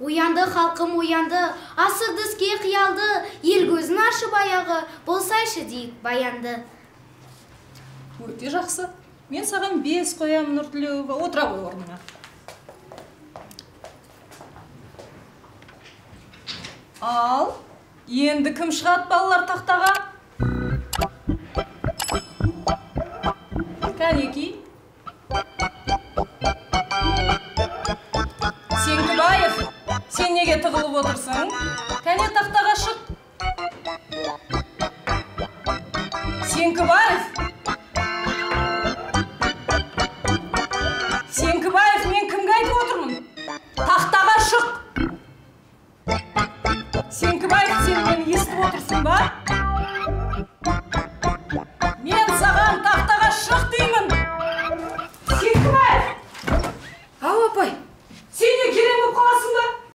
Уянды халқым, уянды, асырды іске қиялды, ел көзін ашып аяғы, болсайшы дейік баянды. Өте жақсы. Мен саған 5 қоямын, Нұртілеуова. Отыра ғой орныңа. Ал, енді кім шығады балалар тақтаға? Кәнеки. Сеңкібаев, сен неге тығылып отырсың? Кәне тақтаға шық. Сеңкібаев! Сеңкібаев, мен кімге айтып отырмын? Тақтаға шық! Сеңкібаев, сен мені естіп отырсың ба?